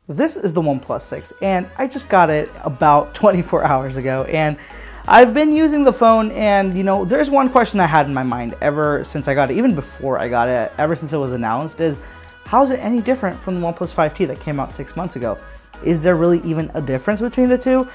This is the OnePlus 6, and I just got it about 24 hours ago, and I've been using the phone, and you know, there's one question I had in my mind ever since I got it, even before I got it, ever since it was announced, is how is it any different from the OnePlus 5T that came out 6 months ago? Is there really even a difference between the two?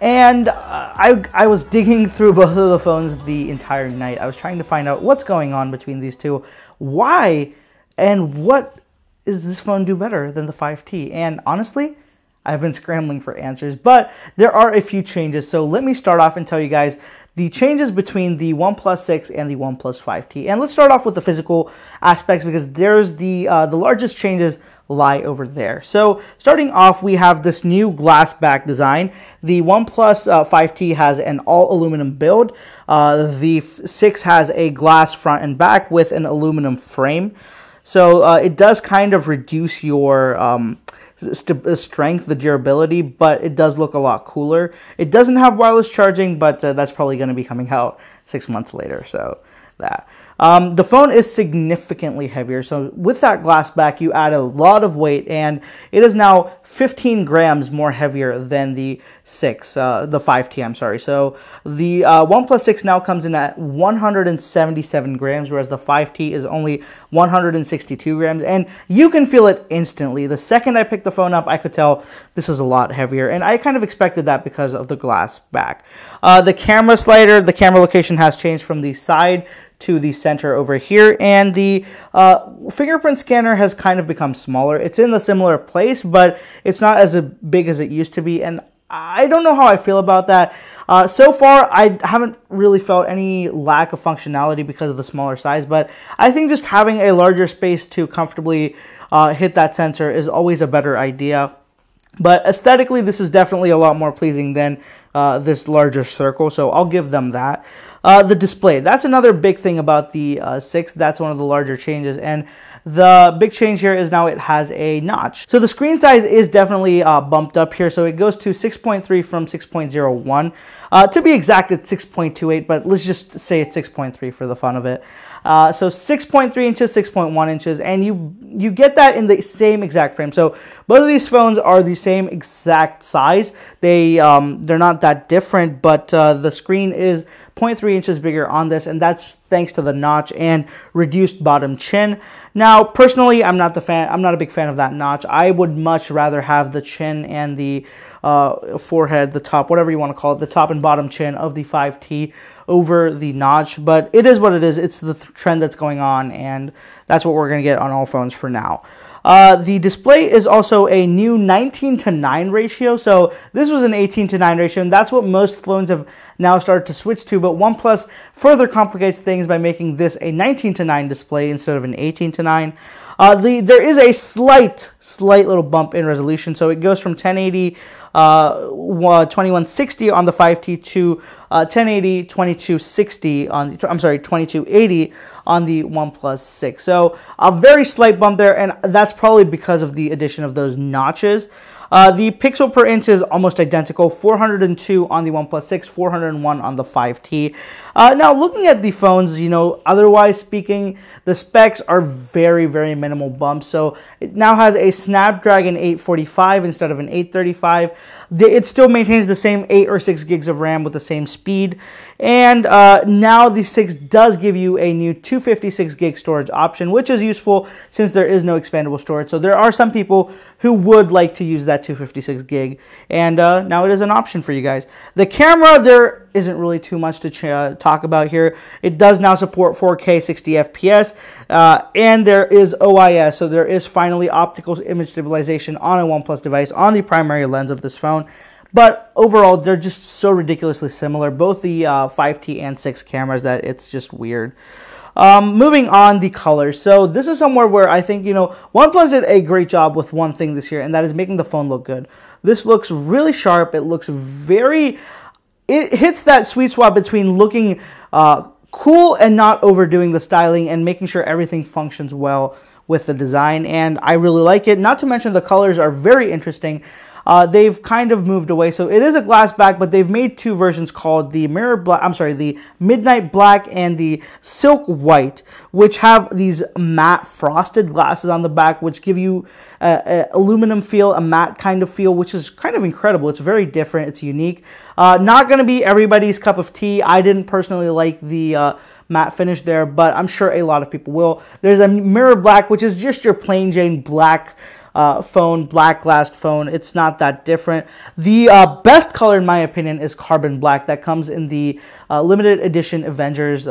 And I was digging through both of the phones the entire night. I was trying to find out what's going on between these two, why, and what does this phone do better than the 5T? And honestly, I've been scrambling for answers, but there are a few changes. So let me start off and tell you guys the changes between the OnePlus 6 and the OnePlus 5T. And let's start off with the physical aspects, because there's the largest changes lie over there. So starting off, we have this new glass back design. The OnePlus 5T has an all aluminum build. The 6 has a glass front and back with an aluminum frame. So it does kind of reduce your strength, the durability, but it does look a lot cooler. It doesn't have wireless charging, but that's probably going to be coming out 6 months later. So that. The phone is significantly heavier. So with that glass back, you add a lot of weight, and it is now 15 grams more heavier than the 5T, I'm sorry. So the OnePlus 6 now comes in at 177 grams, whereas the 5T is only 162 grams. And you can feel it instantly. The second I picked the phone up, I could tell this is a lot heavier. And I kind of expected that because of the glass back. The camera slider, the camera location has changed from the side to the center over here, and the fingerprint scanner has kind of become smaller. It's in a similar place, but it's not as big as it used to be, and I don't know how I feel about that. So far, I haven't really felt any lack of functionality because of the smaller size, but I think just having a larger space to comfortably hit that sensor is always a better idea. But aesthetically, this is definitely a lot more pleasing than this larger circle, so I'll give them that. The display, that's another big thing about the 6. That's one of the larger changes, and the big change here is now it has a notch. So the screen size is definitely bumped up here, so it goes to 6.3 from 6.01. To be exact, it's 6.28, but let's just say it's 6.3 for the fun of it. So 6.3 inches, 6.1 inches, and you get that in the same exact frame. So both of these phones are the same exact size. They're not that different, but the screen is 0.3 inches bigger on this, and that's thanks to the notch and reduced bottom chin. Now, personally, I'm not a big fan of that notch. I would much rather have the chin and the forehead, the top, whatever you want to call it, the top and bottom chin of the 5T over the notch, but it is what it is. It's the trend that's going on, and that's what we're going to get on all phones for now. The display is also a new 19:9 ratio. So this was an 18:9 ratio, and that's what most phones have now started to switch to. But OnePlus further complicates things by making this a 19:9 display instead of an 18:9. There is a slight little bump in resolution. So it goes from 1080 2160 on the 5T to 1080 2260 on the, I'm sorry, 2280 on the OnePlus 6. So a very slight bump there, and that's probably because of the addition of those notches. The pixel per inch is almost identical, 402 on the OnePlus 6, 401 on the 5T. Now, looking at the phones, you know, otherwise speaking, the specs are very, very minimal bumps. So it now has a Snapdragon 845 instead of an 835. It still maintains the same 8 or 6 gigs of RAM with the same speed. And now the 6 does give you a new 256 gig storage option, which is useful since there is no expandable storage. So there are some people who would like to use that 256 gig, and now it is an option for you guys. The camera, there isn't really too much to talk about here. It does now support 4K 60 FPS, and there is OIS, so there is finally optical image stabilization on a OnePlus device on the primary lens of this phone. But overall, they're just so ridiculously similar, both the 5T and 6 cameras, that it's just weird. Moving on, the colors. So this is somewhere where I think, you know, OnePlus did a great job with one thing this year, and that is making the phone look good. This looks really sharp. It looks it hits that sweet spot between looking cool and not overdoing the styling and making sure everything functions well with the design, and I really like it. Not to mention the colors are very interesting. they've kind of moved away. So it is a glass back, but they've made two versions called the the Midnight Black and the Silk White, which have these matte frosted glasses on the back, which give you a aluminum feel, a matte kind of feel, which is kind of incredible. It's very different. It's unique. Not going to be everybody's cup of tea. I didn't personally like the matte finish there, but I'm sure a lot of people will. There's a mirror black, which is just your plain Jane black phone, black glassed phone. It's not that different. The best color, in my opinion, is carbon black. That comes in the limited edition Avengers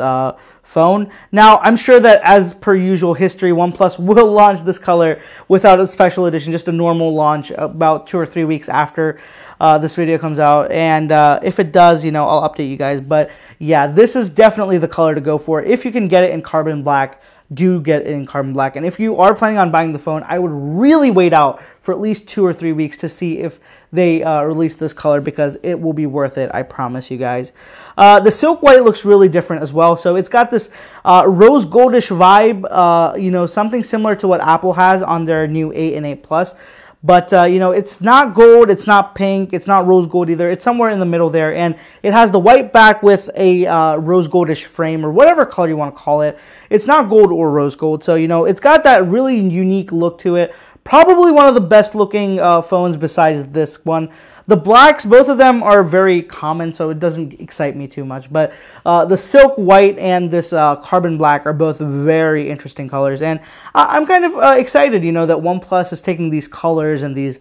phone. Now, I'm sure that as per usual history, OnePlus will launch this color without a special edition, just a normal launch about 2 or 3 weeks after this video comes out. And if it does, you know, I'll update you guys. But yeah, this is definitely the color to go for. If you can get it in carbon black, do get it in carbon black. And if you are planning on buying the phone, I would really wait out for at least 2 or 3 weeks to see if they release this color, because it will be worth it, I promise you guys. The Silk White looks really different as well. So it's got this rose goldish vibe, you know, something similar to what Apple has on their new 8 and 8 Plus. But, you know, it's not gold, it's not pink, it's not rose gold either. It's somewhere in the middle there. And it has the white back with a rose goldish frame, or whatever color you want to call it. It's not gold or rose gold. So, you know, it's got that really unique look to it. Probably one of the best looking phones besides this one. The blacks, both of them are very common, so it doesn't excite me too much. But the Silk White and this Carbon Black are both very interesting colors. And I'm kind of excited, you know, that OnePlus is taking these colors and these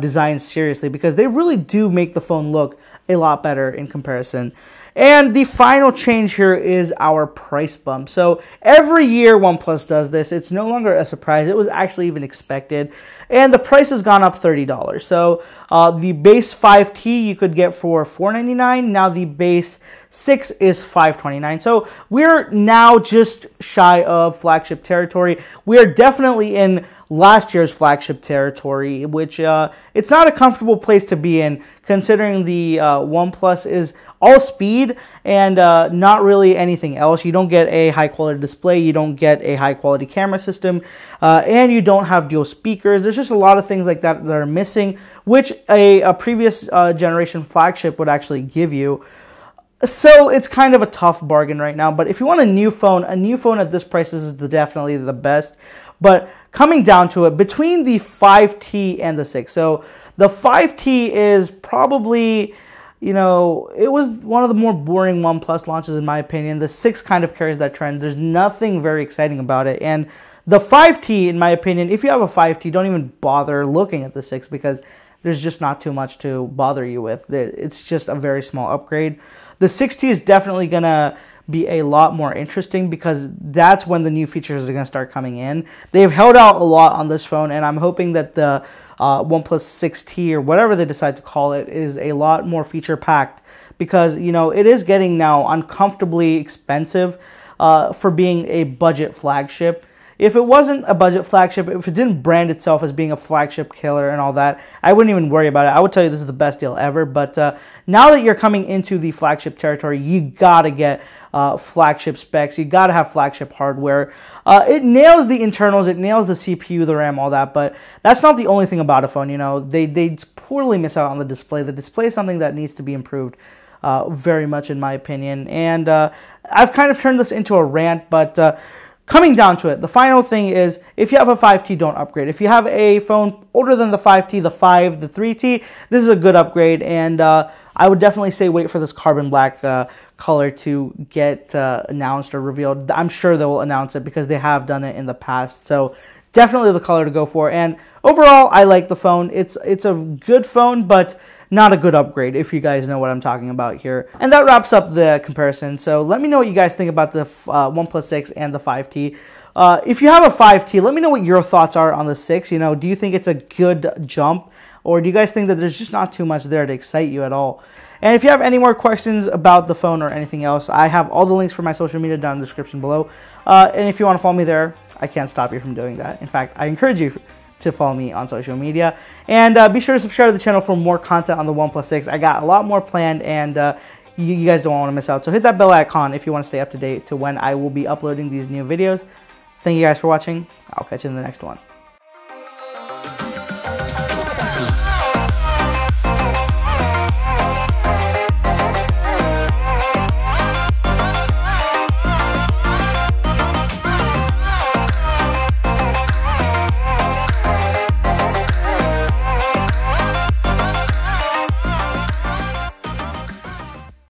designs seriously, because they really do make the phone look a lot better in comparison. And the final change here is our price bump. So every year OnePlus does this. It's no longer a surprise. It was actually even expected. And the price has gone up $30. So the base 5T you could get for $499. Now the base 6 is $529. So we're now just shy of flagship territory. We are definitely in last year's flagship territory, which it's not a comfortable place to be in, considering the OnePlus is all speed and not really anything else. You don't get a high quality display, you don't get a high quality camera system, and you don't have dual speakers. There's just a lot of things like that that are missing, which a previous generation flagship would actually give you. So it's kind of a tough bargain right now. But if you want a new phone at this price is definitely the best. But coming down to it, between the 5T and the 6, so the 5T is probably, you know, it was one of the more boring OnePlus launches in my opinion. The 6 kind of carries that trend. There's nothing very exciting about it. And the 5T, in my opinion, if you have a 5T, don't even bother looking at the 6, because there's just not too much to bother you with. It's just a very small upgrade. The 6T is definitely going to be a lot more interesting, because that's when the new features are going to start coming in. They've held out a lot on this phone, and I'm hoping that the OnePlus 6T, or whatever they decide to call it, is a lot more feature packed, because, you know, it is getting now uncomfortably expensive for being a budget flagship. If it wasn't a budget flagship, if it didn't brand itself as being a flagship killer and all that, I wouldn't even worry about it. I would tell you this is the best deal ever. But now that you're coming into the flagship territory, you gotta get flagship specs. You gotta have flagship hardware. It nails the internals, it nails the CPU, the RAM, all that. But that's not the only thing about a phone. You know, they poorly miss out on the display. The display is something that needs to be improved very much, in my opinion. And I've kind of turned this into a rant, but coming down to it, the final thing is, if you have a 5T, don't upgrade. If you have a phone older than the 5T, the 5, the 3T, this is a good upgrade, and I would definitely say wait for this carbon black color to get announced or revealed. I'm sure they will announce it, because they have done it in the past. So definitely the color to go for. And overall, I like the phone. It's a good phone, but not a good upgrade, if you guys know what I'm talking about here. And that wraps up the comparison. So let me know what you guys think about the OnePlus 6 and the 5T. If you have a 5T, let me know what your thoughts are on the 6. You know, do you think it's a good jump, or do you guys think that there's just not too much there to excite you at all? And if you have any more questions about the phone or anything else, I have all the links for my social media down in the description below. And if you want to follow me there, I can't stop you from doing that. In fact, I encourage you to follow me on social media. And be sure to subscribe to the channel for more content on the OnePlus 6. I got a lot more planned, and you guys don't want to miss out. So hit that bell icon if you want to stay up to date to when I will be uploading these new videos. Thank you guys for watching. I'll catch you in the next one.